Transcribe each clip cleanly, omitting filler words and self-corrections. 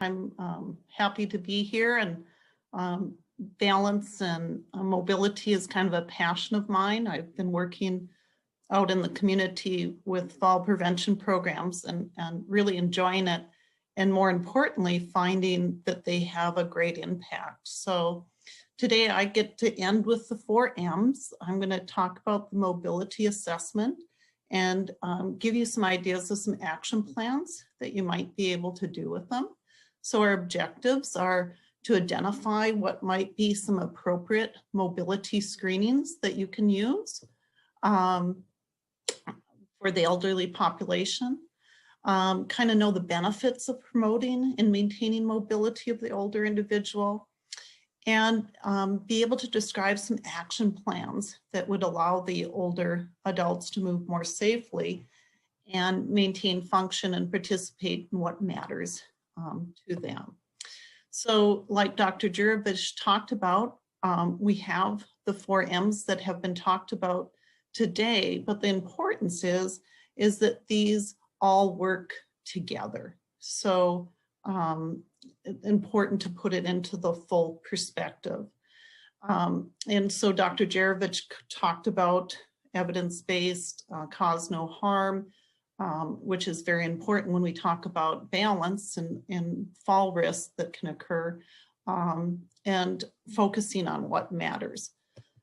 I'm happy to be here, and balance and mobility is kind of a passion of mine. I've been working out in the community with fall prevention programs and really enjoying it. And more importantly, finding that they have a great impact. So today I get to end with the 4 M's. I'm going to talk about the mobility assessment and give you some ideas of some action plans that you might be able to do with them. So our objectives are to identify what might be some appropriate mobility screenings that you can use for the elderly population, kind of know the benefits of promoting and maintaining mobility of the older individual, and be able to describe some action plans that would allow the older adults to move more safely and maintain function and participate in what matters to them. So like Dr. Juravich talked about, we have the 4 M's that have been talked about today, but the importance is that these all work together. So important to put it into the full perspective. And so Dr. Juravich talked about evidence-based, cause no harm, which is very important when we talk about balance and fall risks that can occur, and focusing on what matters.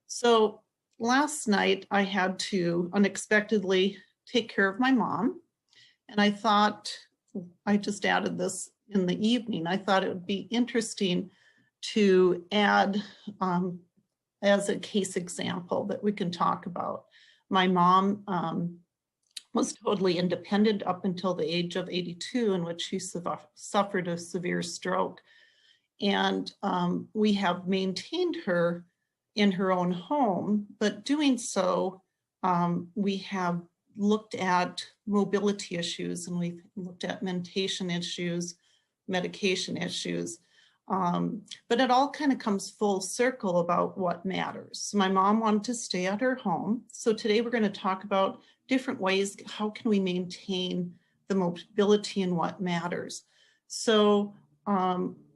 So last night I had to unexpectedly take care of my mom, and I thought, I just added this in the evening, I thought it would be interesting to add as a case example that we can talk about. My mom was totally independent up until the age of 82, in which she suffered a severe stroke. And we have maintained her in her own home, but doing so, we have looked at mobility issues, and we've looked at mentation issues, medication issues, but it all kind of comes full circle about what matters. So my mom wanted to stay at her home. So today we're going to talk about different ways, how can we maintain the mobility and what matters. So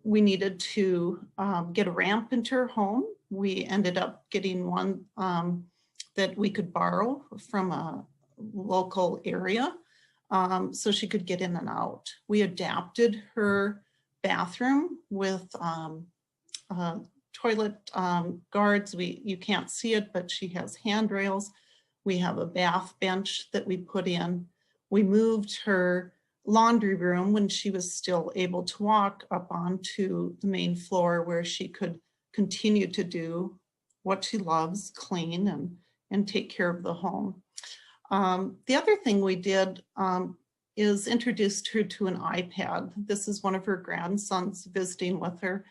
we needed to get a ramp into her home. We ended up getting one that we could borrow from a local area so she could get in and out. We adapted her bathroom with toilet guards. You can't see it, but she has handrails. We have a bath bench that we put in. We moved her laundry room when she was still able to walk up onto the main floor, where she could continue to do what she loves, clean and take care of the home. The other thing we did is introduced her to an iPad. This is one of her grandsons visiting with her.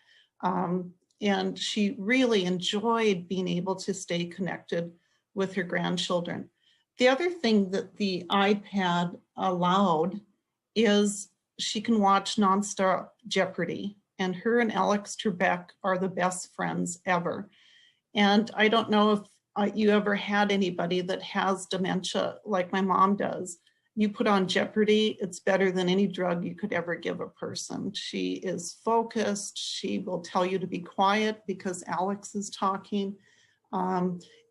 And she really enjoyed being able to stay connected with her grandchildren. The other thing that the iPad allowed is she can watch nonstop Jeopardy, and her and Alex Trebek are the best friends ever. And I don't know if you ever had anybody that has dementia like my mom does. You put on Jeopardy, it's better than any drug you could ever give a person. She is focused. She will tell you to be quiet because Alex is talking.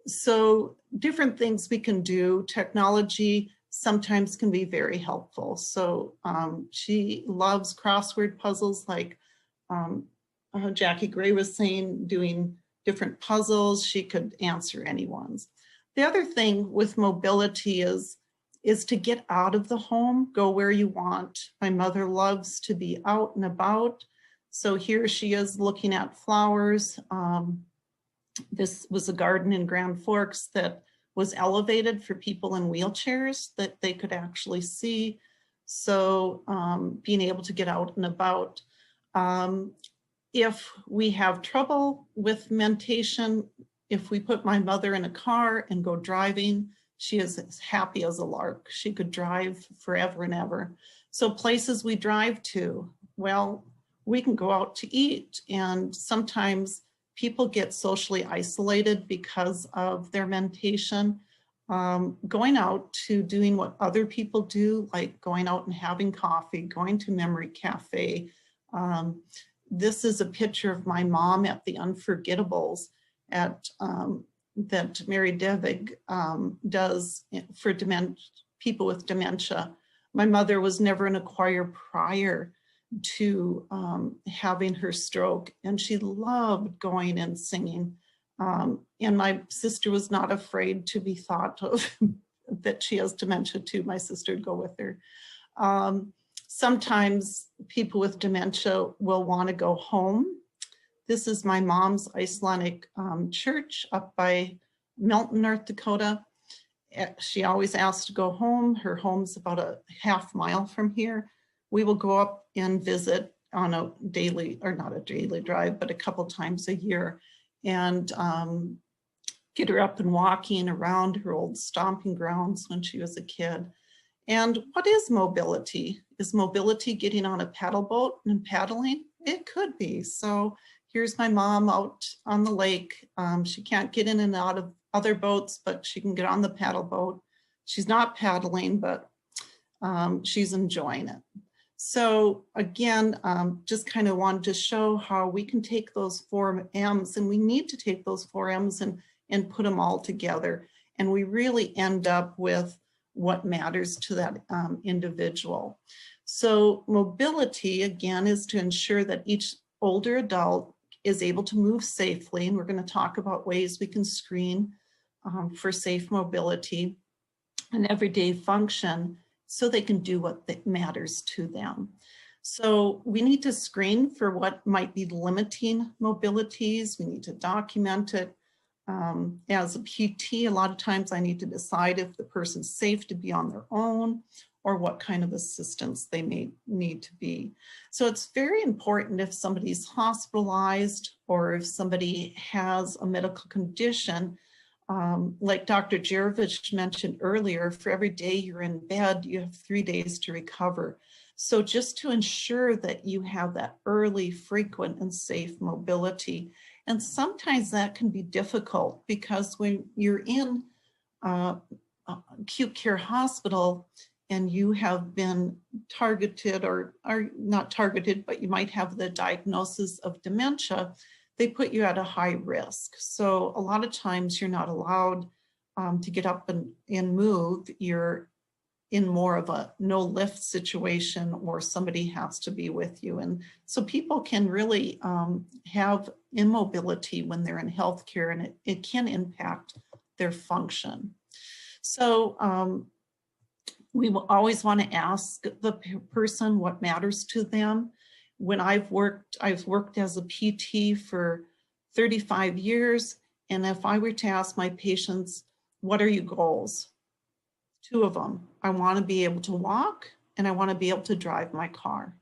So different things we can do. Technology sometimes can be very helpful. So she loves crossword puzzles, like Jackie Gray was saying, doing different puzzles. She could answer anyone's. The other thing with mobility is to get out of the home, go where you want. My mother loves to be out and about. So here she is looking at flowers. This was a garden in Grand Forks that was elevated for people in wheelchairs that they could actually see. So being able to get out and about. If we have trouble with mentation, if we put my mother in a car and go driving, she is as happy as a lark. She could drive forever and ever. So places we drive to, well, we can go out to eat, and sometimes people get socially isolated because of their mentation. Going out to doing what other people do, like going out and having coffee, going to Memory Cafe, This is a picture of my mom at the Unforgettables at that Mary Devig does for people with dementia. My mother was never in a choir prior to having her stroke, and she loved going and singing. And my sister was not afraid to be thought of that she has dementia too. My sister would go with her. Sometimes people with dementia will want to go home. This is my mom's Icelandic church up by Milton, North Dakota. She always asked to go home. Her home's about a half mile from here. We will go up and visit on a daily, or not a daily drive, but a couple times a year, and get her up and walking around her old stomping grounds when she was a kid. And what is mobility? Is mobility getting on a paddle boat and paddling? It could be. So here's my mom out on the lake. She can't get in and out of other boats, but she can get on the paddle boat. She's not paddling, but she's enjoying it. So again, just kind of wanted to show how we can take those 4 M's, and we need to take those 4 M's and put them all together. And we really end up with what matters to that individual. So mobility, again, is to ensure that each older adult is able to move safely. And we're going to talk about ways we can screen for safe mobility and everyday function so they can do what matters to them. So we need to screen for what might be limiting mobilities. We need to document it. As a PT, a lot of times I need to decide if the person's safe to be on their own or what kind of assistance they may need to be. So it's very important if somebody's hospitalized or if somebody has a medical condition, like Dr. Jerevich mentioned earlier, for every day you're in bed, you have 3 days to recover. So just to ensure that you have that early, frequent, and safe mobility. And sometimes that can be difficult because when you're in acute care hospital and you have been targeted or not targeted, but you might have the diagnosis of dementia, they put you at a high risk. So a lot of times you're not allowed to get up and move. You're in more of a no lift situation, or somebody has to be with you. And so people can really have immobility when they're in healthcare, and it can impact their function. So we will always want to ask the person what matters to them. When I've worked as a PT for 35 years. And if I were to ask my patients, what are your goals? 2 of them. I want to be able to walk and I want to be able to drive my car.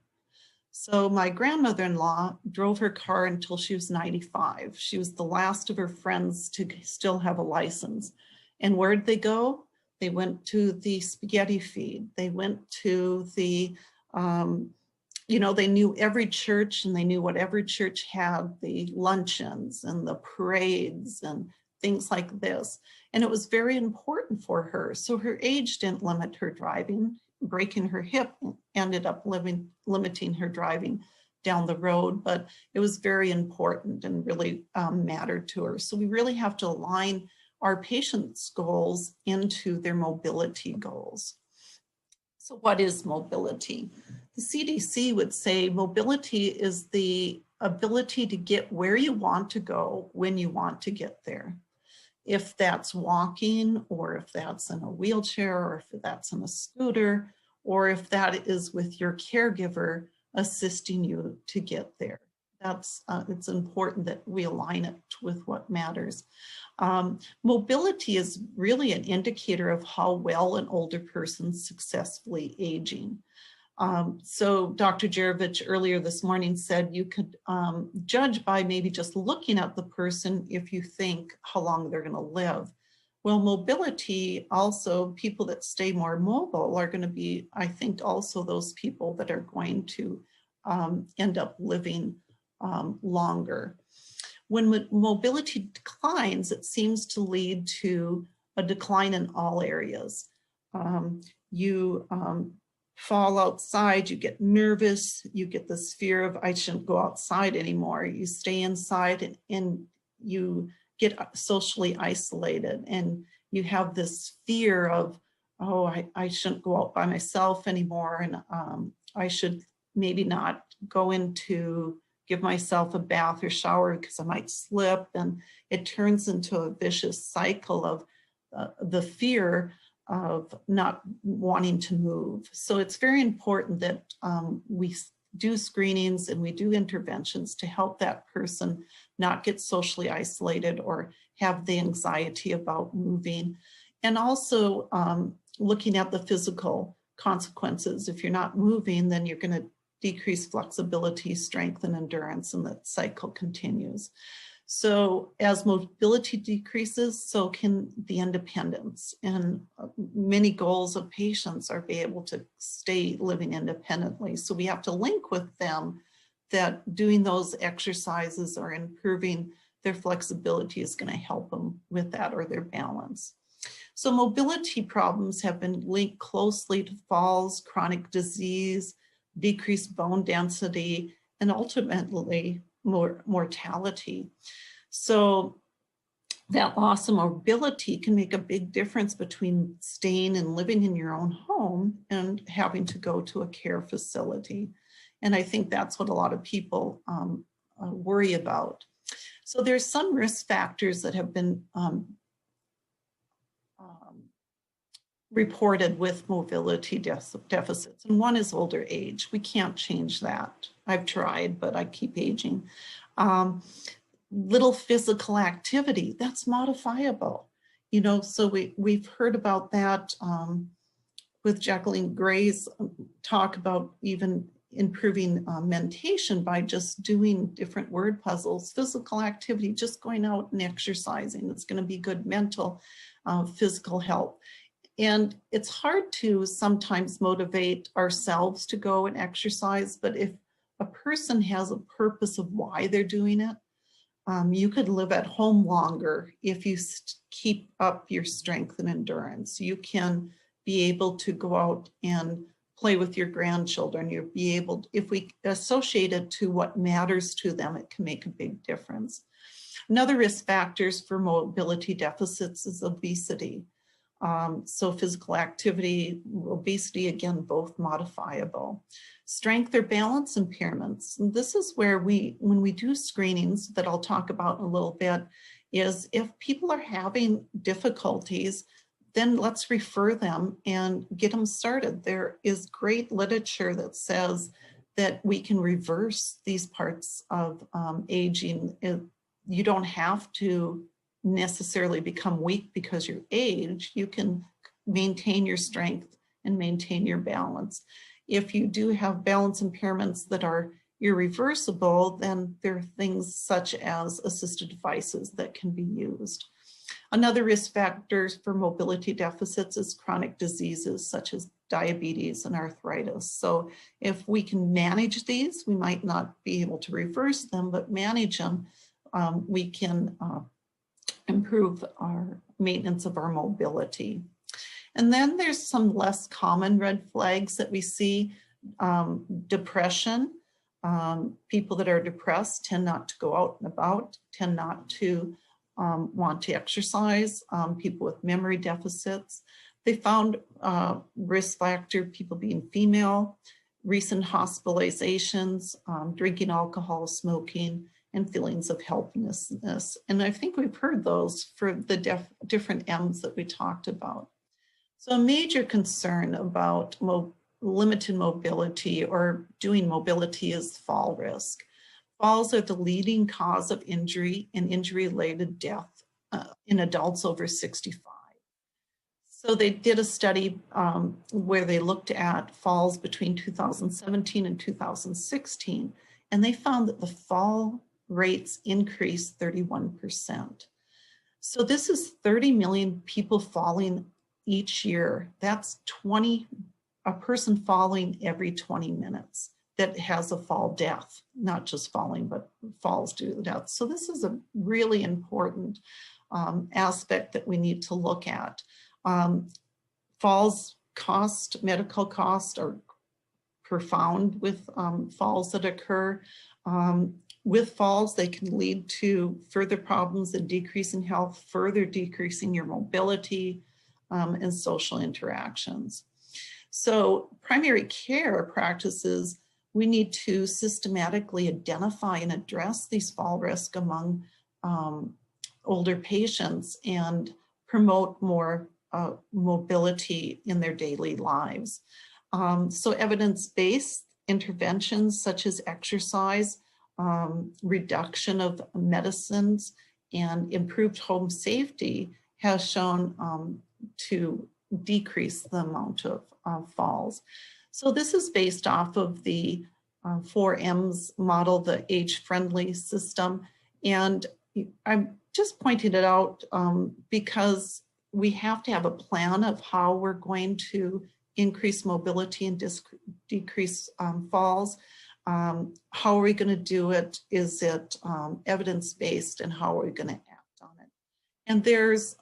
So my grandmother-in-law drove her car until she was 95. She was the last of her friends to still have a license. And where'd they go? They went to the spaghetti feed. They went to the, they knew every church, and they knew what every church had, the luncheons and the parades and things like this. And it was very important for her. So her age didn't limit her driving. Breaking her hip ended up limiting her driving down the road, but it was very important and really mattered to her. So we really have to align our patients' goals into their mobility goals. So what is mobility? The CDC would say mobility is the ability to get where you want to go when you want to get there. If that's walking, or if that's in a wheelchair, or if that's in a scooter, or if that is with your caregiver assisting you to get there. It's important that we align it with what matters. Mobility is really an indicator of how well an older person's successfully aging. So Dr. Jerevich earlier this morning said you could judge by maybe just looking at the person if you think how long they're going to live. Well, mobility also, people that stay more mobile are going to be, I think, also those people that are going to end up living longer. When mobility declines, it seems to lead to a decline in all areas. You fall outside, you get nervous, you get this fear of I shouldn't go outside anymore. You stay inside and you get socially isolated, and you have this fear of, oh, I shouldn't go out by myself anymore, and I should maybe not go into give myself a bath or shower because I might slip, and it turns into a vicious cycle of the fear of not wanting to move. So it's very important that we do screenings and we do interventions to help that person not get socially isolated or have the anxiety about moving. And also looking at the physical consequences. If you're not moving, then you're going to decrease flexibility, strength, and endurance, and that cycle continues. So as mobility decreases, so can the independence. And many goals of patients are be able to stay living independently. So we have to link with them that doing those exercises or improving their flexibility is going to help them with that, or their balance. So mobility problems have been linked closely to falls, chronic disease, decreased bone density, and ultimately mortality. So that loss of mobility can make a big difference between staying and living in your own home and having to go to a care facility. And I think that's what a lot of people worry about. So there's some risk factors that have been reported with mobility deficits. And one is older age. We can't change that. I've tried, but I keep aging. Little physical activity, that's modifiable. You know, so we've heard about that with Jacqueline Gray's talk about even improving mentation by just doing different word puzzles. Physical activity, just going out and exercising, it's going to be good mental, physical health. And it's hard to sometimes motivate ourselves to go and exercise, but if a person has a purpose of why they're doing it, you could live at home longer if you keep up your strength and endurance. You can be able to go out and play with your grandchildren. You'll be able, if we associate it to what matters to them, it can make a big difference. Another risk factors for mobility deficits is obesity. So physical activity, obesity, again, both modifiable. Strength or balance impairments. And this is where when we do screenings that I'll talk about in a little bit, is if people are having difficulties, then let's refer them and get them started. There is great literature that says that we can reverse these parts of aging. You don't have to necessarily become weak because you age. You can maintain your strength and maintain your balance. If you do have balance impairments that are irreversible, then there are things such as assisted devices that can be used. Another risk factor for mobility deficits is chronic diseases such as diabetes and arthritis. So if we can manage these, we might not be able to reverse them, but manage them, we can improve our maintenance of our mobility. And then there's some less common red flags that we see. Depression. People that are depressed tend not to go out and about, tend not to want to exercise. People with memory deficits. They found risk factor, people being female, recent hospitalizations, drinking alcohol, smoking, and feelings of helplessness. And I think we've heard those for the different M's that we talked about. So a major concern about limited mobility or doing mobility is fall risk. Falls are the leading cause of injury and injury-related death in adults over 65. So they did a study where they looked at falls between 2017 and 2016, and they found that the fall rates increased 31%. So this is 30 million people falling each year. That's a person falling every 20 minutes that has a fall death, not just falling, but falls due to death. So this is a really important aspect that we need to look at. Falls cost, medical cost, are profound with falls that occur. With falls, they can lead to further problems and decrease in health, further decreasing your mobility and social interactions. So primary care practices, we need to systematically identify and address these fall risk among older patients and promote more mobility in their daily lives. So evidence-based interventions such as exercise, reduction of medicines, and improved home safety has shown to decrease the amount of falls. So this is based off of the 4M's model, the age-friendly system. And I'm just pointing it out because we have to have a plan of how we're going to increase mobility and decrease falls. How are we going to do it? Is it evidence-based, and how are we going to act on it? And there's,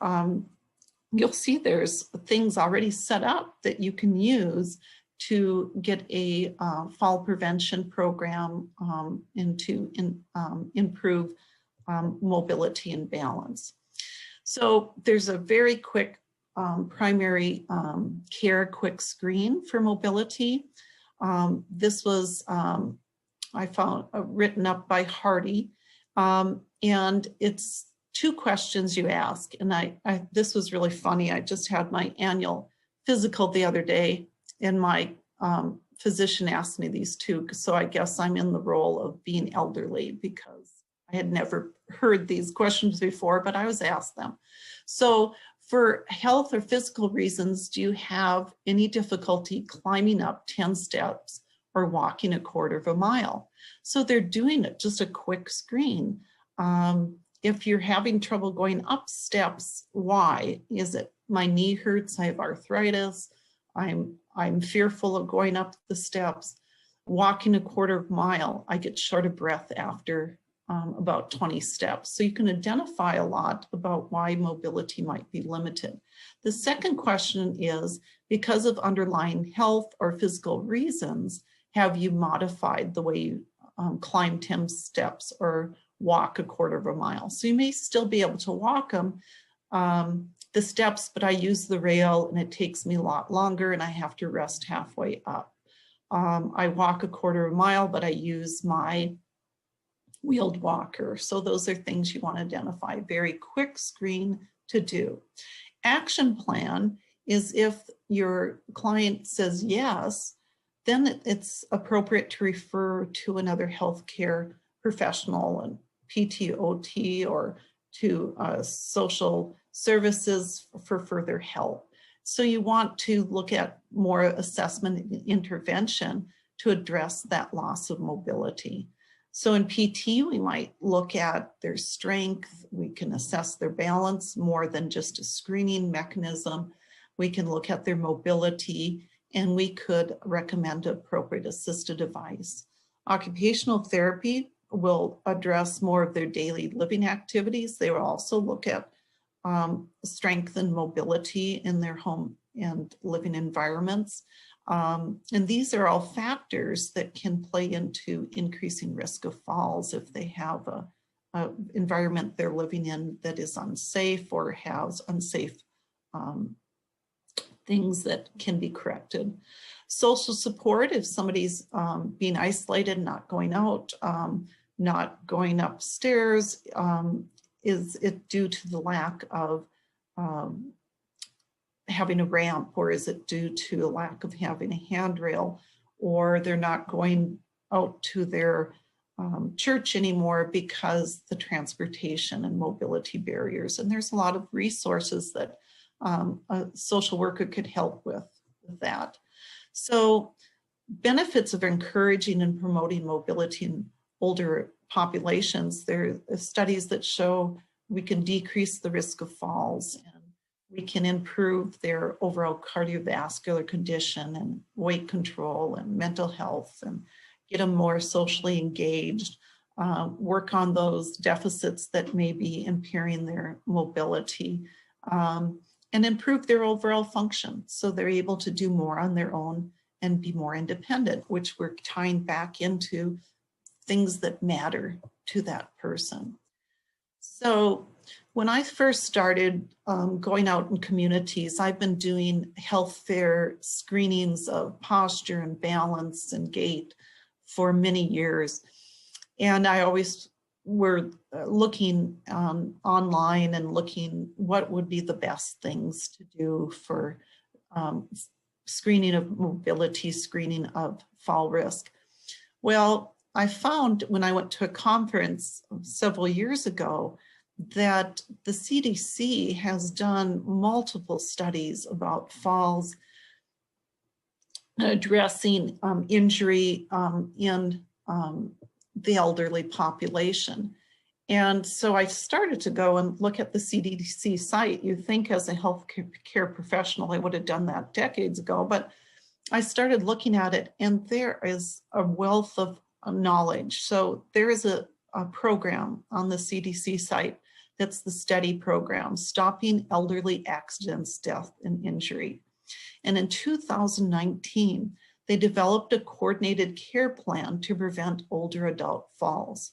you'll see there's things already set up that you can use to get a fall prevention program and to improve mobility and balance. So there's a very quick primary care quick screen for mobility. This was, I found, written up by Hardy, and it's 2 questions you ask. And this was really funny. I just had my annual physical the other day, and my physician asked me these 2. So I guess I'm in the role of being elderly because I had never heard these questions before, but I was asked them. So for health or physical reasons, do you have any difficulty climbing up 10 steps or walking a quarter of a mile? So they're doing it, just a quick screen. If you're having trouble going up steps, why? Is it my knee hurts, I have arthritis, I'm fearful of going up the steps? Walking a quarter of a mile, I get short of breath after about 20 steps. So you can identify a lot about why mobility might be limited. The second question is, because of underlying health or physical reasons, have you modified the way you climb 10 steps or walk a quarter of a mile? So you may still be able to walk them, the steps, but I use the rail and it takes me a lot longer and I have to rest halfway up. I walk a quarter of a mile, but I use my wheeled walker. So those are things you want to identify. Very quick screen to do. Action plan is if your client says yes, then it's appropriate to refer to another healthcare professional, and PT/OT, or to social services for further help. So you want to look at more assessment and intervention to address that loss of mobility. So in PT, we might look at their strength. We can assess their balance more than just a screening mechanism. We can look at their mobility, and we could recommend appropriate assisted device. Occupational therapy will address more of their daily living activities. They will also look at strength and mobility in their home and living environments. And these are all factors that can play into increasing risk of falls if they have a environment they're living in that is unsafe or has unsafe things that can be corrected. Social support, if somebody's being isolated, not going out, not going upstairs, is it due to the lack of having a ramp, or is it due to a lack of having a handrail, or they're not going out to their church anymore because the transportation and mobility barriers? And there's a lot of resources that a social worker could help with that. So benefits of encouraging and promoting mobility in older populations, there are studies that show we can decrease the risk of falls, and we can improve their overall cardiovascular condition and weight control and mental health, and get them more socially engaged, work on those deficits that may be impairing their mobility, and improve their overall function so they're able to do more on their own and be more independent, which we're tying back into things that matter to that person. So when I first started going out in communities, I've been doing health fair screenings of posture and balance and gait for many years. And I always were looking online and looking what would be the best things to do for screening of mobility, screening of fall risk. Well, I found when I went to a conference several years ago that the CDC has done multiple studies about falls, addressing injury in the elderly population. And so I started to go and look at the CDC site. You'd think as a healthcare professional, I would have done that decades ago, but I started looking at it and there is a wealth of knowledge. So there is a program on the CDC site that's the STEADY program, Stopping Elderly Accidents, Death, and Injury. And in 2019, they developed a coordinated care plan to prevent older adult falls.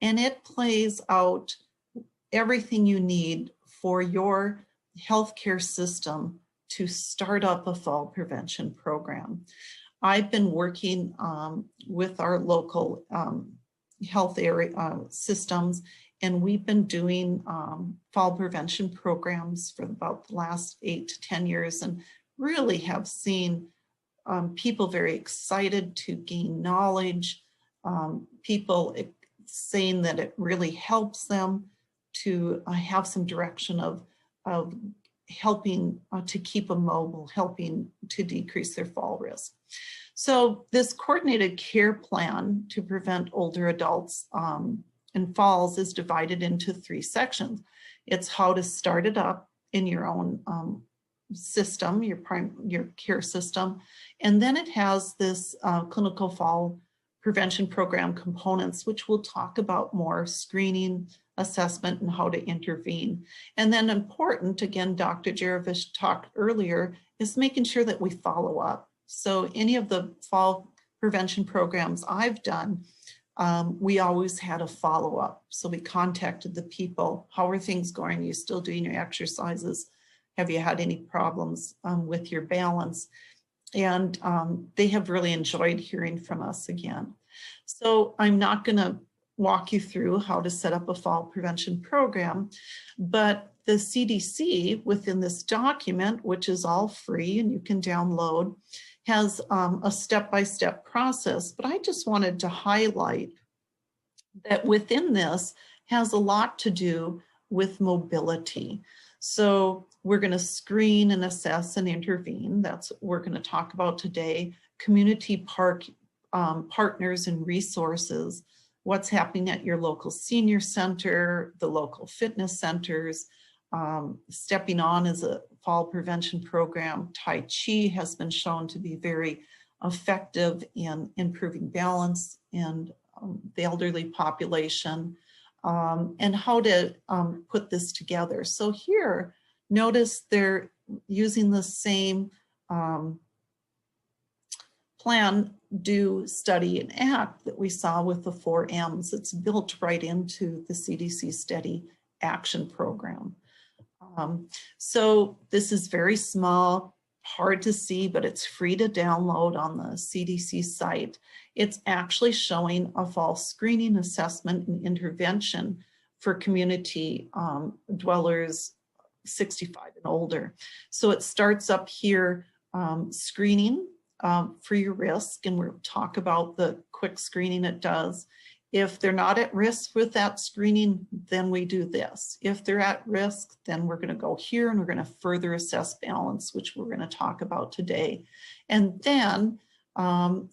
And it plays out everything you need for your healthcare system to start up a fall prevention program. I've been working with our local health area systems, and we've been doing fall prevention programs for about the last 8 to 10 years, and really have seen people very excited to gain knowledge, people saying that it really helps them to have some direction of helping to keep them mobile, helping to decrease their fall risk. So this coordinated care plan to prevent older adults and falls is divided into 3 sections. It's how to start it up in your own system, your care system. And then it has this clinical fall prevention program components, which we'll talk about more: screening, assessment, and how to intervene. And then important, again, Dr. Jerevich talked earlier, is making sure that we follow up. So any of the fall prevention programs I've done, we always had a follow-up. So we contacted the people. How are things going? Are you still doing your exercises? Have you had any problems with your balance? And they have really enjoyed hearing from us again. So I'm not going to walk you through how to set up a fall prevention program, but the CDC within this document, which is all free and you can download, has a step-by-step process. But I just wanted to highlight that within this has a lot to do with mobility. So we're going to screen and assess and intervene. That's what we're going to talk about today. Community partners and resources, what's happening at your local senior center, the local fitness centers. Stepping On is a fall prevention program. Tai Chi has been shown to be very effective in improving balance in the elderly population, and how to put this together. So here, notice they're using the same plan, do, study, and act that we saw with the 4 M's. It's built right into the CDC STEADY action program. So this is very small, hard to see, but it's free to download on the CDC site. It's actually showing a fall screening, assessment, and intervention for community dwellers 65 and older. So it starts up here, screening for your risk, and we'll talk about the quick screening it does. If they're not at risk with that screening, then we do this. If they're at risk, then we're going to go here and we're going to further assess balance, which we're going to talk about today. And then how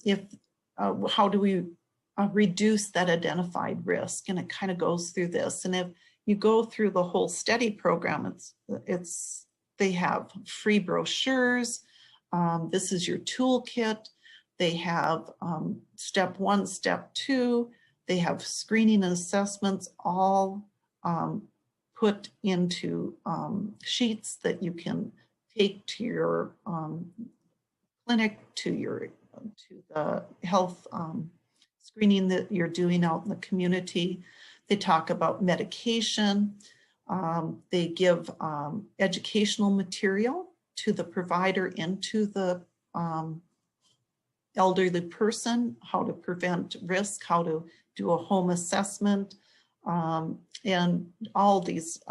do we reduce that identified risk? And it kind of goes through this. And if you go through the whole STEADY program, they have free brochures. This is your toolkit. They have step 1, step 2. They have screening and assessments all put into sheets that you can take to your clinic to the health screening that you're doing out in the community. They talk about medication. They give educational material to the provider and to the elderly person, how to prevent risk, how to do a home assessment, and all these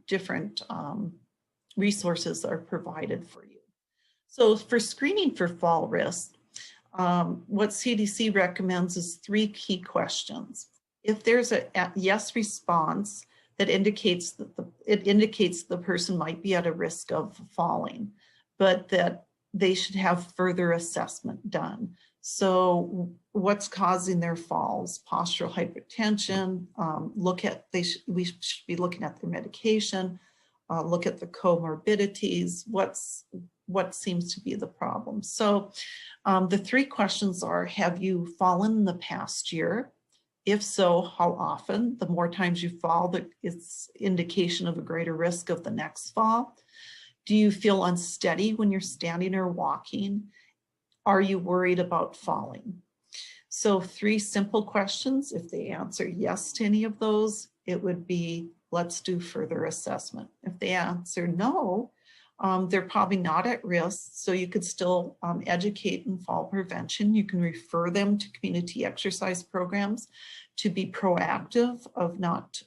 different resources are provided for you. So for screening for fall risk, what CDC recommends is 3 key questions. If there's a yes response, that indicates that the person might be at a risk of falling, but that they should have further assessment done. So what's causing their falls? Postural hypertension, we should be looking at their medication, look at the comorbidities, what seems to be the problem. So the 3 questions are, have you fallen in the past year? If so, how often? The more times you fall, it's indication of a greater risk of the next fall. Do you feel unsteady when you're standing or walking? Are you worried about falling? So 3 simple questions. If they answer yes to any of those, it would be, let's do further assessment. If they answer no, they're probably not at risk, so you could still educate in fall prevention. You can refer them to community exercise programs to be proactive of not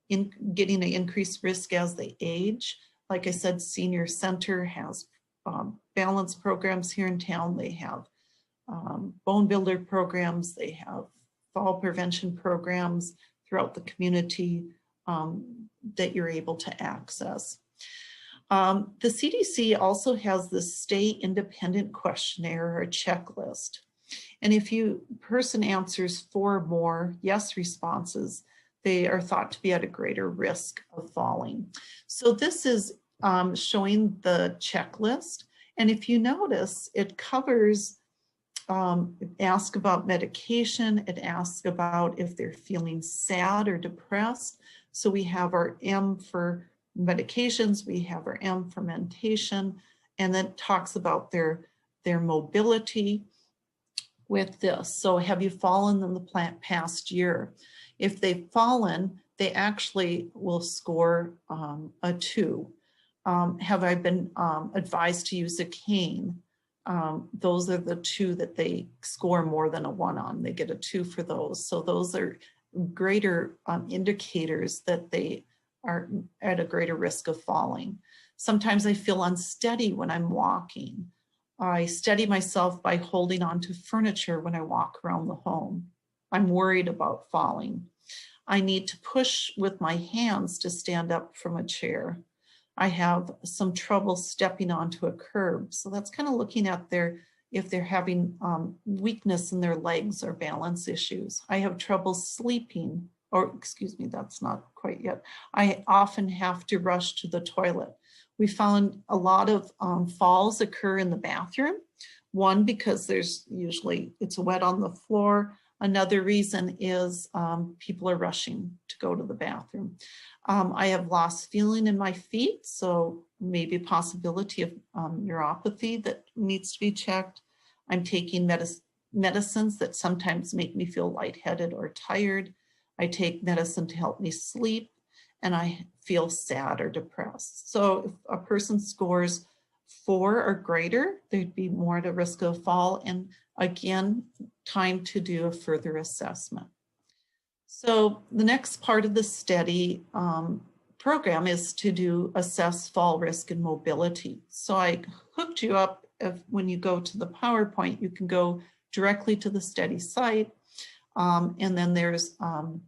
getting an increased risk as they age. Like I said, Senior Center has balance programs here in town. They have bone builder programs. They have fall prevention programs throughout the community that you're able to access. The CDC also has the Stay Independent questionnaire or checklist. And if person answers 4 or more yes responses, they are thought to be at a greater risk of falling. So this is showing the checklist. And if you notice, it covers, it asks about medication. It asks about if they're feeling sad or depressed. So we have our M for medications, we have our M for mentation, and then talks about their mobility with this. So have you fallen in the past year? If they've fallen, they actually will score a 2. Have I been advised to use a cane? Those are the 2 that they score more than a 1 on. They get a 2 for those. So those are greater indicators that they are at a greater risk of falling. Sometimes I feel unsteady when I'm walking. I steady myself by holding onto furniture when I walk around the home. I'm worried about falling. I need to push with my hands to stand up from a chair. I have some trouble stepping onto a curb. So that's kind of looking at if they're having weakness in their legs or balance issues. I have trouble sleeping, or excuse me, that's not quite yet. I often have to rush to the toilet. We found a lot of falls occur in the bathroom. One, because it's wet on the floor. Another reason is people are rushing to go to the bathroom. I have lost feeling in my feet, so maybe a possibility of neuropathy that needs to be checked. I'm taking medicines that sometimes make me feel lightheaded or tired. I take medicine to help me sleep, and I feel sad or depressed. So if a person scores 4 or greater, they'd be more at a risk of fall. And again, time to do a further assessment. So the next part of the study program is to assess fall risk and mobility. So I hooked you up. When you go to the PowerPoint, you can go directly to the study site. And then there's an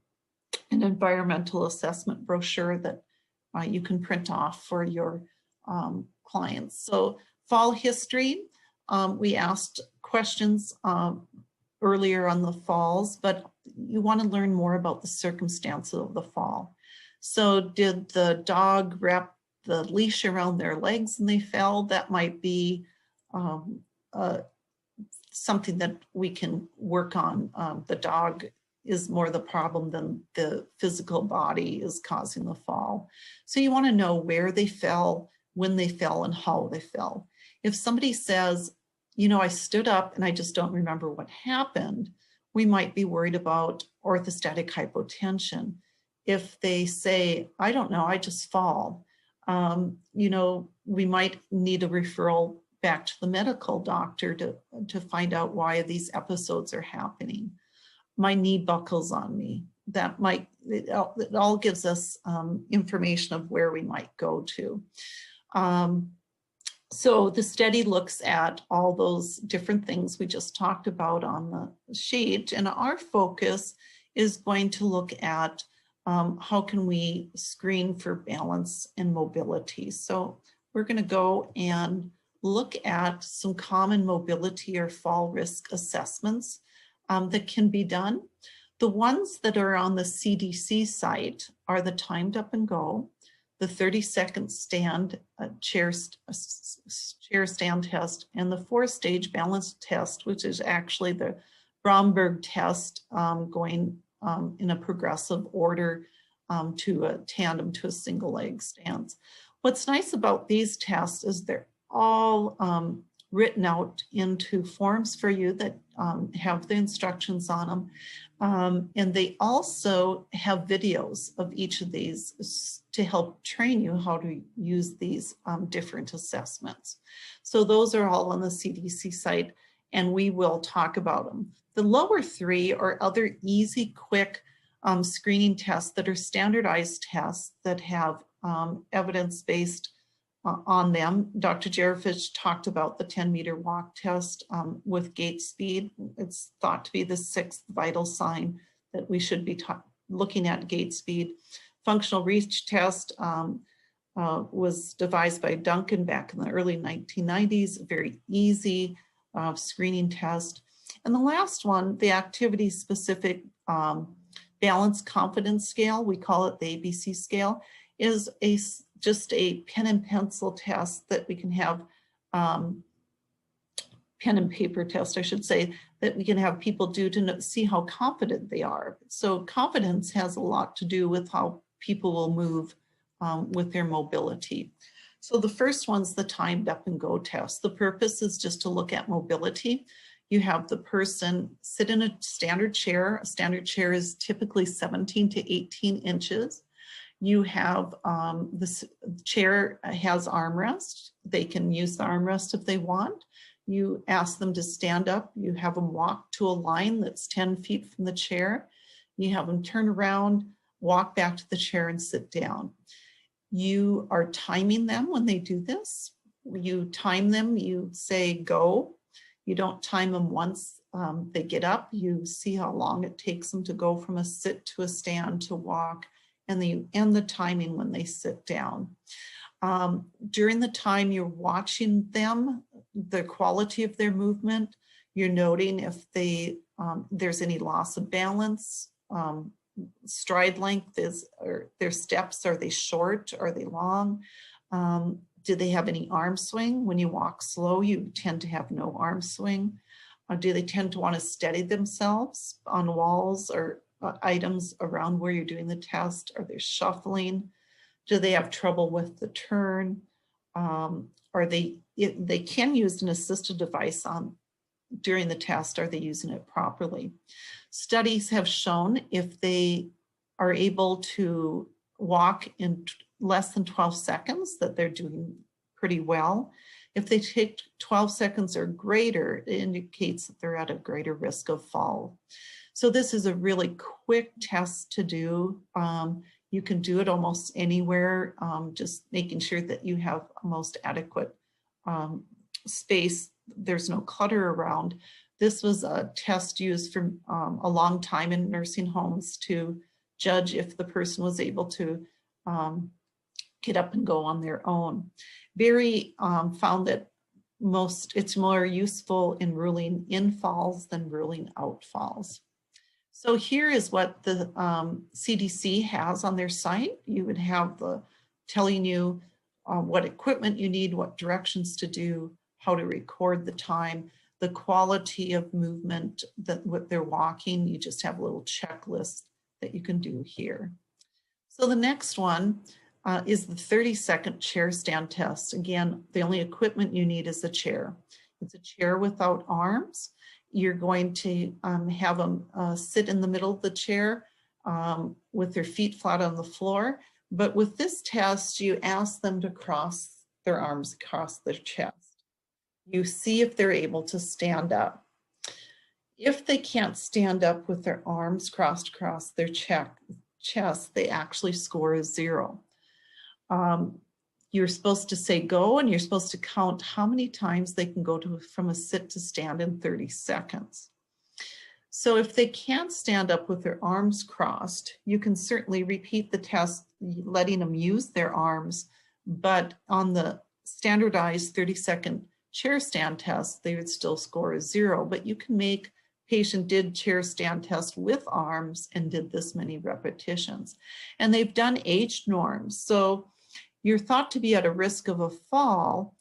environmental assessment brochure that you can print off for your clients. So fall history, we asked questions earlier on the falls, but you want to learn more about the circumstances of the fall. So did the dog wrap the leash around their legs and they fell? That might be something that we can work on. The dog is more the problem than the physical body is causing the fall. So you want to know where they fell, when they fell, and how they fell. If somebody says, you know, I stood up and I just don't remember what happened, we might be worried about orthostatic hypotension. If they say, I don't know, I just fall, you know, we might need a referral back to the medical doctor to find out why these episodes are happening. My knee buckles on me. That might, it all gives us information of where we might go to. So the study looks at all those different things we just talked about on the sheet, and our focus is going to look at how can we screen for balance and mobility. So we're going to go and look at some common mobility or fall risk assessments that can be done. The ones that are on the CDC site are the timed up and go, the 30-second stand chair stand test, and the 4-stage balance test, which is actually the Bromberg test going in a progressive order to a tandem to a single leg stance. What's nice about these tests is they're all written out into forms for you that have the instructions on them. And they also have videos of each of these to help train you how to use these different assessments. So those are all on the CDC site, and we will talk about them. The lower three are other easy, quick screening tests that are standardized tests that have evidence-based on them. Dr. Jerevich talked about the 10-meter walk test with gait speed. It's thought to be the 6th vital sign that we should be looking at gait speed. Functional reach test was devised by Duncan back in the early 1990s, a very easy screening test. And the last one, the activity-specific balance confidence scale, we call it the ABC scale, is just a pen and pencil test that we can have, pen and paper test, I should say, that we can have people do to see how confident they are. So confidence has a lot to do with how people will move with their mobility. So the first one's the timed up and go test. The purpose is just to look at mobility. You have the person sit in a standard chair. A standard chair is typically 17 to 18 inches. You have this chair has armrest. They can use the armrest if they want. You ask them to stand up. You have them walk to a line that's 10 feet from the chair. You have them turn around, walk back to the chair and sit down. You are timing them when they do this. You time them, you say go. You don't time them once they get up. You see how long it takes them to go from a sit to a stand to walk, and the timing when they sit down. During the time you're watching them, the quality of their movement, you're noting if there's any loss of balance, stride length or their steps, are they short, are they long? Do they have any arm swing? When you walk slow, you tend to have no arm swing. Do they tend to want to steady themselves on walls or items around where you're doing the test? Are they shuffling? Do they have trouble with the turn? They can use an assisted device during the test. Are they using it properly? Studies have shown if they are able to walk in less than 12 seconds that they're doing pretty well. If they take 12 seconds or greater, it indicates that they're at a greater risk of fall. So this is a really quick test to do. You can do it almost anywhere, just making sure that you have a most adequate space. There's no clutter around. This was a test used for a long time in nursing homes to judge if the person was able to get up and go on their own. Berry found that it's more useful in ruling in falls than ruling out falls. So here is what the CDC has on their site. You would have telling you what equipment you need, what directions to do, how to record the time, the quality of movement, what they're walking. You just have a little checklist that you can do here. So the next one, is the 30-second chair stand test. Again, the only equipment you need is a chair. It's a chair without arms. You're going to have them sit in the middle of the chair with their feet flat on the floor. But with this test, you ask them to cross their arms across their chest. You see if they're able to stand up. If they can't stand up with their arms crossed across their chest, they actually score a 0. You're supposed to say go, and you're supposed to count how many times they can go from a sit to stand in 30 seconds. So if they can't stand up with their arms crossed, you can certainly repeat the test, letting them use their arms, but on the standardized 30-second chair stand test, they would still score a 0, but you can make patient did chair stand test with arms and did this many repetitions. And they've done age norms. So you're thought to be at a risk of a fall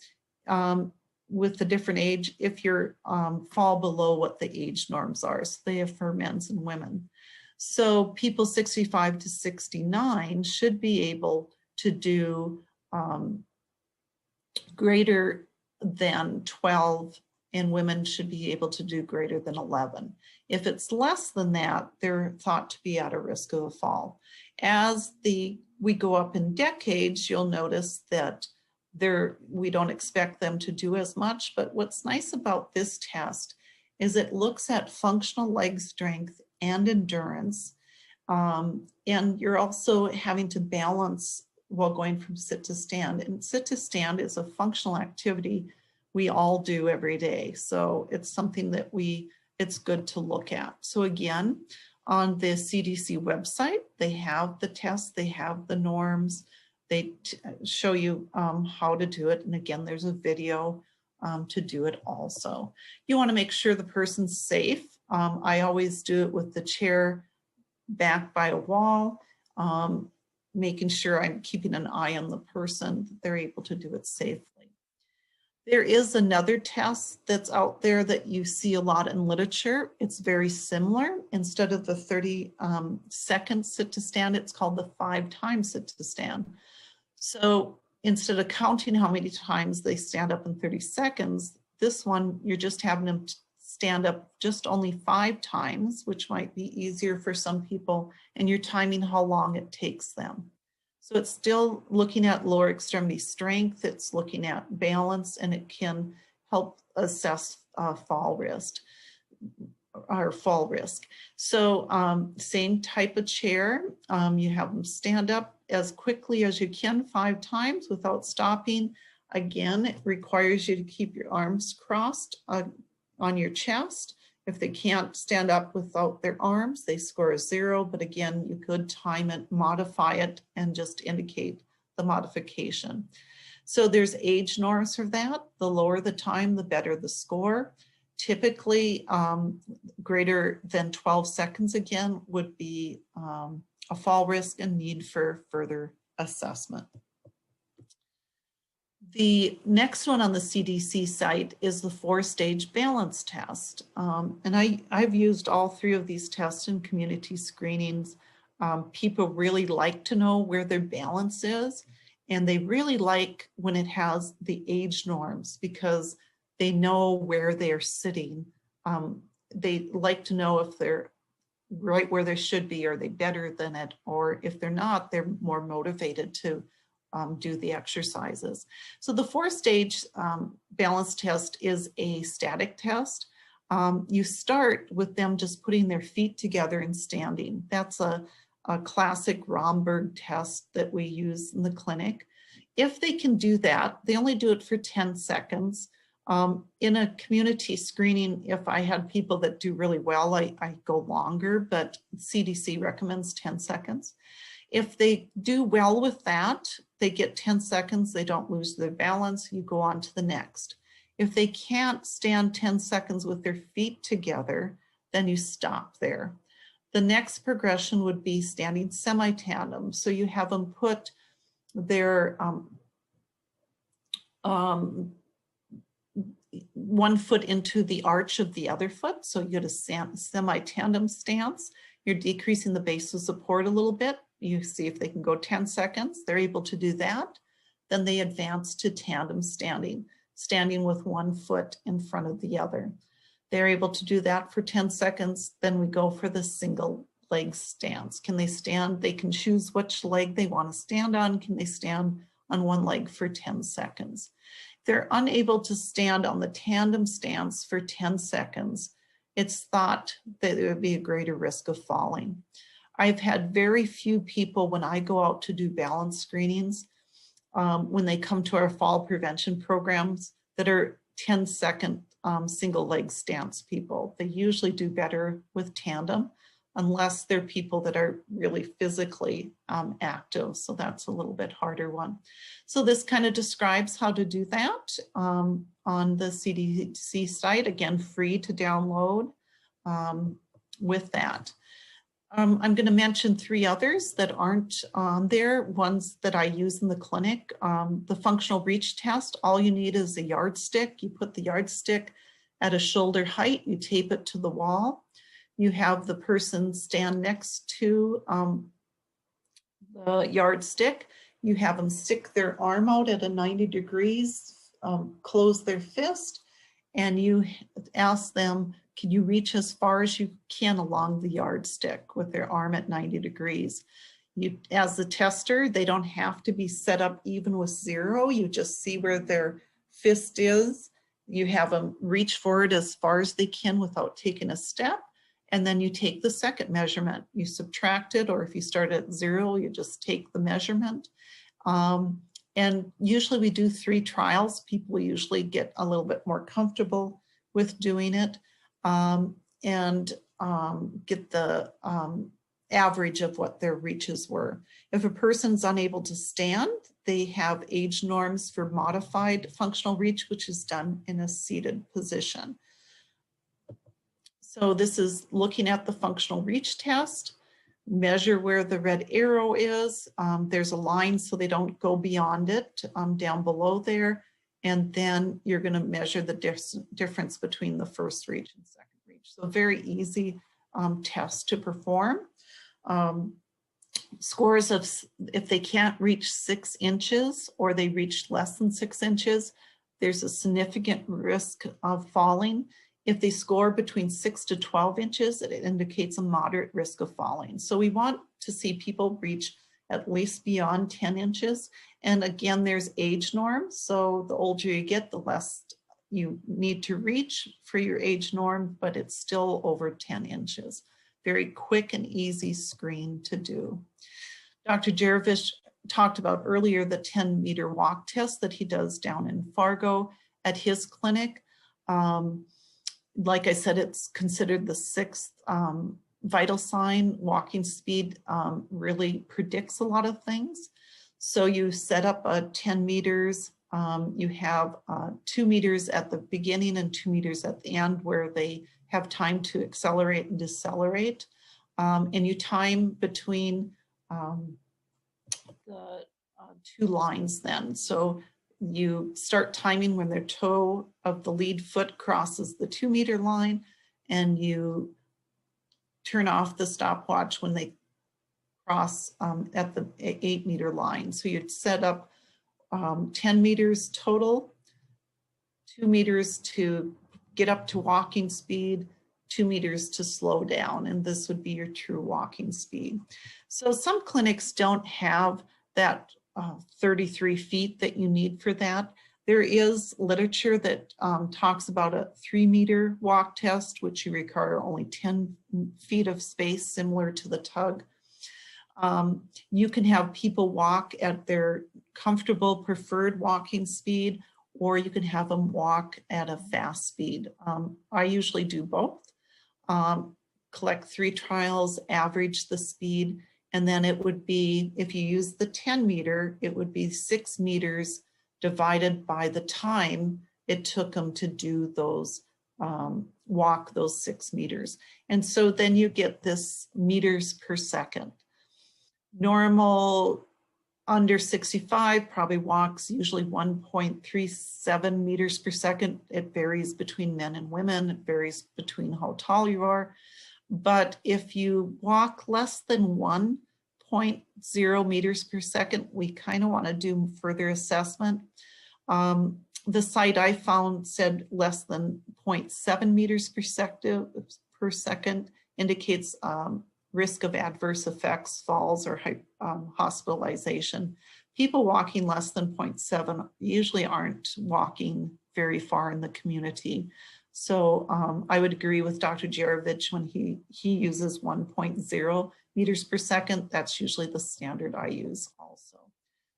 with the different age if you fall below what the age norms are. So they have for men's and women. So people 65 to 69 should be able to do greater than 12, and women should be able to do greater than 11. If it's less than that, they're thought to be at a risk of a fall. As we go up in decades, you'll notice that we don't expect them to do as much, but what's nice about this test is it looks at functional leg strength and endurance, and you're also having to balance while going from sit to stand. And sit to stand is a functional activity we all do every day. So it's something that it's good to look at. So again, on the CDC website, they have the tests, they have the norms, they show you how to do it. And again, there's a video to do it also. You want to make sure the person's safe. I always do it with the chair back by a wall, making sure I'm keeping an eye on the person, that they're able to do it safely. There is another test that's out there that you see a lot in literature. It's very similar. Instead of the 30-second sit to stand, it's called the 5-time sit to stand. So instead of counting how many times they stand up in 30 seconds, this one, you're just having them stand up just only 5 times, which might be easier for some people, and you're timing how long it takes them. So it's still looking at lower extremity strength, it's looking at balance, and it can help assess fall risk. So same type of chair, you have them stand up as quickly as you can 5 times without stopping. Again, it requires you to keep your arms crossed on your chest. If they can't stand up without their arms, they score a 0. But again, you could time it, modify it, and just indicate the modification. So there's age norms for that. The lower the time, the better the score. Typically, greater than 12 seconds again would be a fall risk and need for further assessment. The next one on the CDC site is the 4-stage balance test. And I've used all 3 of these tests in community screenings. People really like to know where their balance is, and they really like when it has the age norms because they know where they're sitting. They like to know if they're right where they should be, are they better than it, or if they're not, they're more motivated to do the exercises. So the 4-stage balance test is a static test. You start with them just putting their feet together and standing. That's a classic Romberg test that we use in the clinic. If they can do that, they only do it for 10 seconds. In a community screening, if I had people that do really well, I go longer, but CDC recommends 10 seconds. If they do well with that, they get 10 seconds, they don't lose their balance, you go on to the next. If they can't stand 10 seconds with their feet together, then you stop there. The next progression would be standing semi-tandem. So you have them put their one foot into the arch of the other foot. So you get a semi-tandem stance. You're decreasing the base of support a little bit. You see if they can go 10 seconds, they're able to do that. Then they advance to tandem standing, standing with one foot in front of the other. They're able to do that for 10 seconds. Then we go for the single leg stance. Can they stand? They can choose which leg they want to stand on. Can they stand on one leg for 10 seconds? If they're unable to stand on the tandem stance for 10 seconds, it's thought that there would be a greater risk of falling. I've had very few people when I go out to do balance screenings, when they come to our fall prevention programs, that are 10-second single leg stance people. They usually do better with tandem unless they're people that are really physically active. So that's a little bit harder one. So this kind of describes how to do that on the CDC site, again, free to download with that. I'm going to mention 3 others that aren't on there, ones that I use in the clinic. The functional reach test, all you need is a yardstick. You put the yardstick at a shoulder height, you tape it to the wall. You have the person stand next to the yardstick. You have them stick their arm out at a 90 degrees, close their fist, and you ask them, can you reach as far as you can along the yardstick with their arm at 90 degrees? You, as the tester, they don't have to be set up even with 0. You just see where their fist is. You have them reach forward as far as they can without taking a step. And then you take the second measurement. You subtract it, or if you start at 0, you just take the measurement. And usually we do 3 trials. People usually get a little bit more comfortable with doing it. And get the average of what their reaches were. If a person's unable to stand, they have age norms for modified functional reach, which is done in a seated position. So this is looking at the functional reach test, measure where the red arrow is. There's a line so they don't go beyond it down below there. And then you're going to measure the difference between the first reach and second reach. So a very easy test to perform. Scores of, if they can't reach 6 inches or they reach less than 6 inches, there's a significant risk of falling. If they score between 6 to 12 inches, it indicates a moderate risk of falling. So we want to see people reach at least beyond 10 inches. And again, there's age norms. So the older you get, the less you need to reach for your age norm, but it's still over 10 inches. Very quick and easy screen to do. Dr. Jerevich talked about earlier the 10-meter walk test that he does down in Fargo at his clinic. Like I said, it's considered the 6th vital sign. Walking speed really predicts a lot of things. So you set up 10 meters. You have 2 meters at the beginning and 2 meters at the end where they have time to accelerate and decelerate. And you time between the 2 lines then. So you start timing when their toe of the lead foot crosses the 2-meter line, and you turn off the stopwatch when they cross at the 8-meter line. So you'd set up 10 meters total, 2 meters to get up to walking speed, 2 meters to slow down, and this would be your true walking speed. So some clinics don't have that 33 feet that you need for that. There is literature that talks about a 3-meter walk test, which you require only 10 feet of space, similar to the tug. You can have people walk at their comfortable preferred walking speed, or you can have them walk at a fast speed. I usually do both. Collect 3 trials, average the speed, and then it would be, if you use the 10-meter, it would be 6 meters divided by the time it took them to do those, walk those 6 meters. And so then you get this meters per second. Normal under 65 probably walks usually 1.37 meters per second. It varies between men and women. It varies between how tall you are. But if you walk less than 0.0 meters per second, we kind of want to do further assessment. The site I found said less than 0.7 meters per second indicates risk of adverse effects, falls, or hospitalization. People walking less than 0.7 usually aren't walking very far in the community. So I would agree with Dr. Jerevich when he uses 1.0 meters per second. That's usually the standard I use also.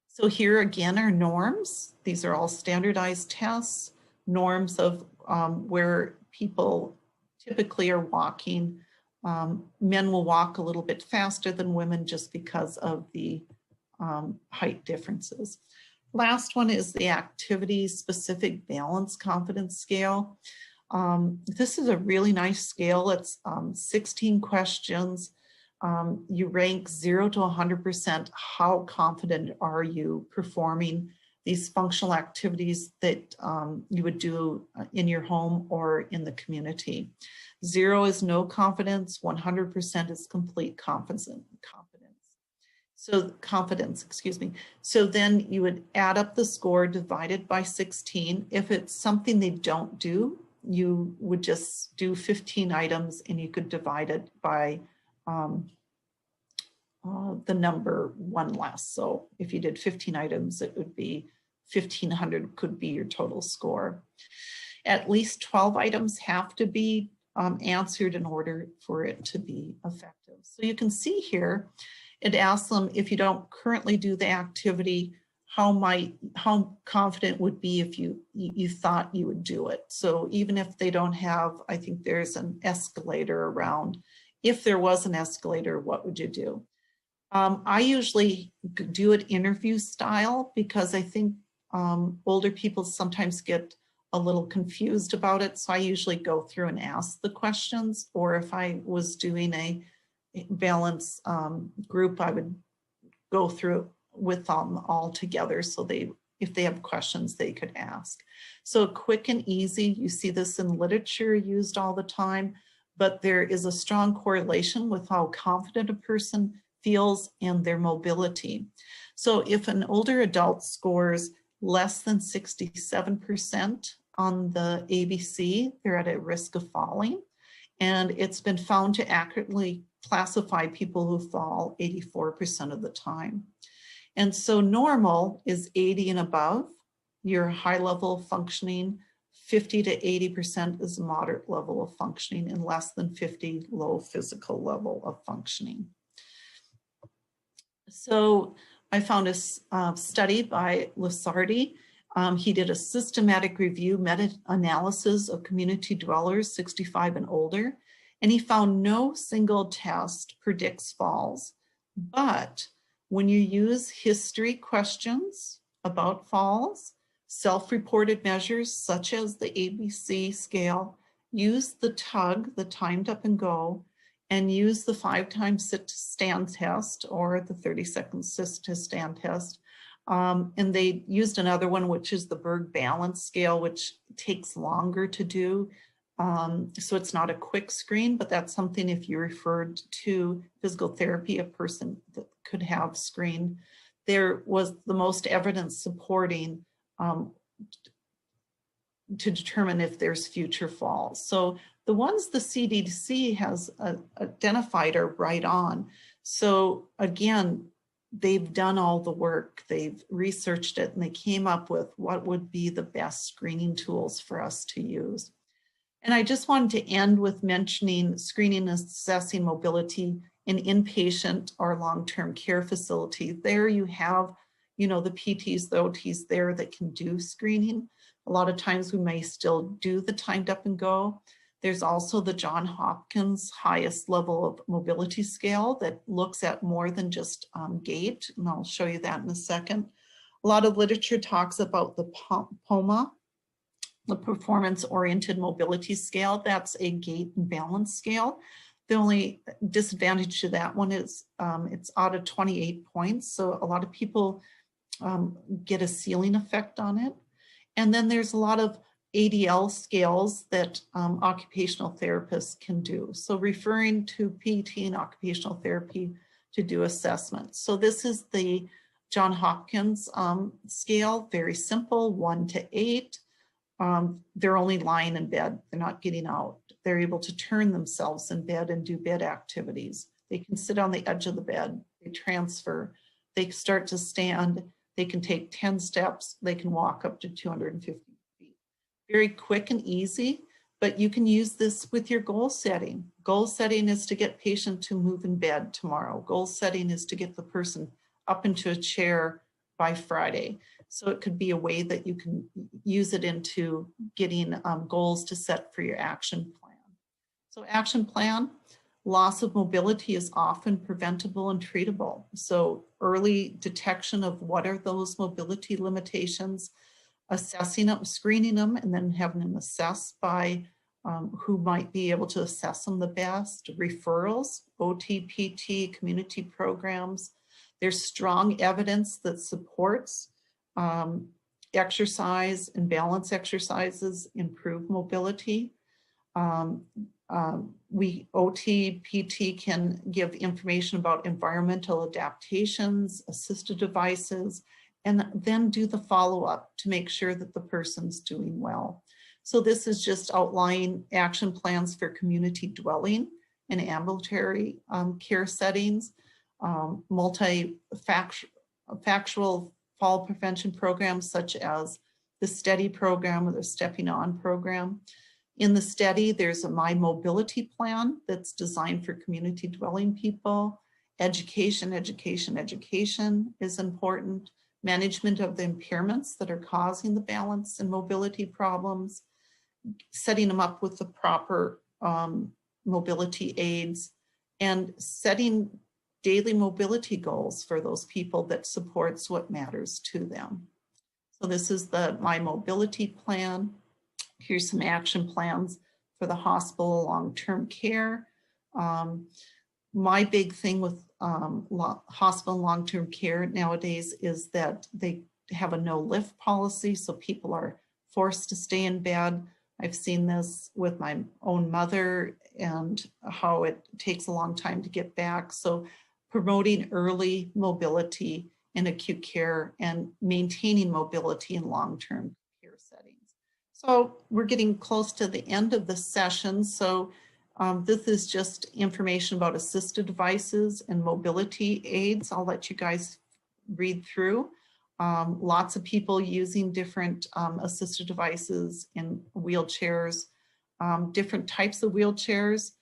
So here again are norms. These are all standardized tests, norms of where people typically are walking. Men will walk a little bit faster than women just because of the height differences. Last one is the activity-specific balance confidence scale. This is a really nice scale. It's 16 questions. You rank 0 to 100%. How confident are you performing these functional activities that you would do in your home or in the community? 0 is no confidence, 100% is complete confidence. So confidence, excuse me. So then you would add up the score divided by 16. If it's something they don't do, you would just do 15 items and you could divide it by the number one less. So if you did 15 items, it would be 1,500 could be your total score. At least 12 items have to be answered in order for it to be effective. So you can see here, it asks them if you don't currently do the activity, how confident would be if you thought you would do it. So even if they don't have, I think there's an escalator around. If there was an escalator, what would you do? I usually do it interview style because I think older people sometimes get a little confused about it. So I usually go through and ask the questions, or if I was doing a balance group, I would go through with them all together. So if they have questions, they could ask. So quick and easy, you see this in literature used all the time, but there is a strong correlation with how confident a person feels and their mobility. So if an older adult scores less than 67% on the ABC, they're at a risk of falling. And it's been found to accurately classify people who fall 84% of the time. And so normal is 80 and above, your high level of functioning. 50 to 80% is moderate level of functioning, and less than 50 low physical level of functioning. So I found a study by Lusardi. He did a systematic review, meta-analysis of community dwellers 65 and older, and he found no single test predicts falls. But when you use history questions about falls, self-reported measures such as the ABC scale, use the TUG, the timed up and go, and use the 5-time sit to stand test or the 30-second sit to stand test. And they used another one, which is the Berg balance scale, which takes longer to do. So it's not a quick screen, but that's something if you referred to physical therapy, a person that could have screened. There was the most evidence supporting to determine if there's future falls. So the ones the CDC has identified are right on. So again, they've done all the work, they've researched it, and they came up with what would be the best screening tools for us to use. And I just wanted to end with mentioning screening and assessing mobility in inpatient or long-term care facility. There you have, the PTs, the OTs there that can do screening. A lot of times we may still do the timed up and go. There's also the Johns Hopkins highest level of mobility scale that looks at more than just gait, and I'll show you that in a second. A lot of literature talks about the POMA, the Performance-Oriented Mobility Scale. That's a gait and balance scale. The only disadvantage to that one is it's out of 28 points, so a lot of people get a ceiling effect on it. And then there's a lot of ADL scales that occupational therapists can do. So referring to PT and occupational therapy to do assessments. So this is the John Hopkins scale, very simple, 1 to 8. They're only lying in bed, they're not getting out. They're able to turn themselves in bed and do bed activities. They can sit on the edge of the bed, they transfer, they start to stand, they can take 10 steps, they can walk up to 250 feet. Very quick and easy, but you can use this with your goal setting. Goal setting is to get patient to move in bed tomorrow. Goal setting is to get the person up into a chair by Friday. So it could be a way that you can use it into getting goals to set for your action plan. So action plan, loss of mobility is often preventable and treatable. So early detection of what are those mobility limitations, assessing them, screening them, and then having them assessed by who might be able to assess them the best, referrals, OT, PT, community programs. There's strong evidence that supports exercise and balance exercises improve mobility. OT, PT can give information about environmental adaptations, assisted devices, and then do the follow-up to make sure that the person's doing well. So this is just outlining action plans for community dwelling and ambulatory care settings, multi-factual fall prevention programs such as the STEADY program or the Stepping On program. In the STEADY, there's a My Mobility plan that's designed for community dwelling people. Education is important. Management of the impairments that are causing the balance and mobility problems, setting them up with the proper mobility aids, and setting daily mobility goals for those people that supports what matters to them. So this is the My Mobility plan. Here's some action plans for the hospital long-term care. My big thing with hospital long-term care nowadays is that they have a no lift policy, so people are forced to stay in bed. I've seen this with my own mother and how it takes a long time to get back. So promoting early mobility in acute care and maintaining mobility in long-term care settings. So we're getting close to the end of the session. So this is just information about assisted devices and mobility aids. I'll let you guys read through. Lots of people using different assisted devices in wheelchairs, different types of wheelchairs.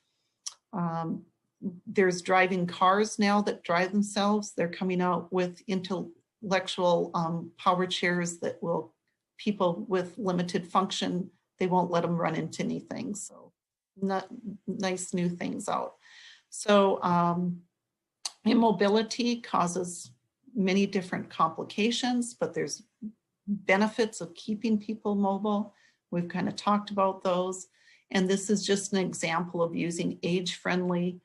There's driving cars now that drive themselves. They're coming out with intellectual power chairs that will, people with limited function, they won't let them run into anything. So nice new things out. So immobility causes many different complications, but there's benefits of keeping people mobile. We've kind of talked about those. And this is just an example of using age-friendly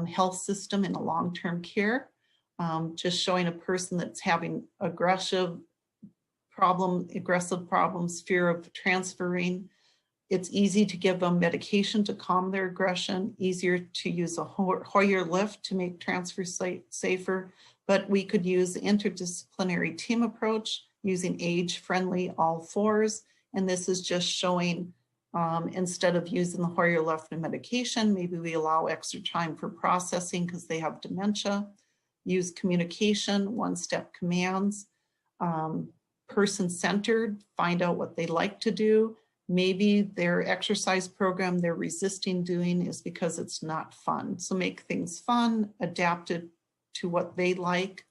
health system in a long-term care. Just showing a person that's having aggressive problems, fear of transferring. It's easy to give them medication to calm their aggression, easier to use a Hoyer lift to make transfer safer, but we could use the interdisciplinary team approach using age-friendly all fours. And this is just showing instead of using the Hoyer lift and medication, maybe we allow extra time for processing because they have dementia, use communication, one-step commands, person-centered, find out what they like to do. Maybe their exercise program they're resisting doing is because it's not fun. So make things fun, adapt it to what they like.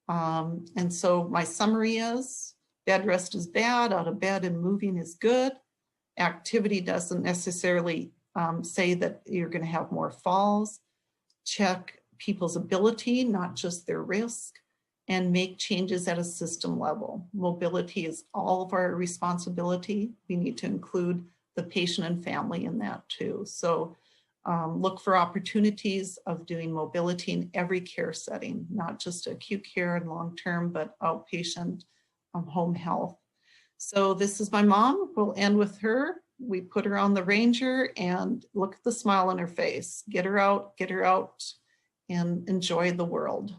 And so my summary is, bed rest is bad, out of bed and moving is good. Activity doesn't necessarily say that you're going to have more falls. Check people's ability, not just their risk, and make changes at a system level. Mobility is all of our responsibility. We need to include the patient and family in that too. So look for opportunities of doing mobility in every care setting, not just acute care and long-term, but outpatient home health. So this is my mom. We'll end with her. We put her on the Ranger and look at the smile on her face. Get her out, and enjoy the world.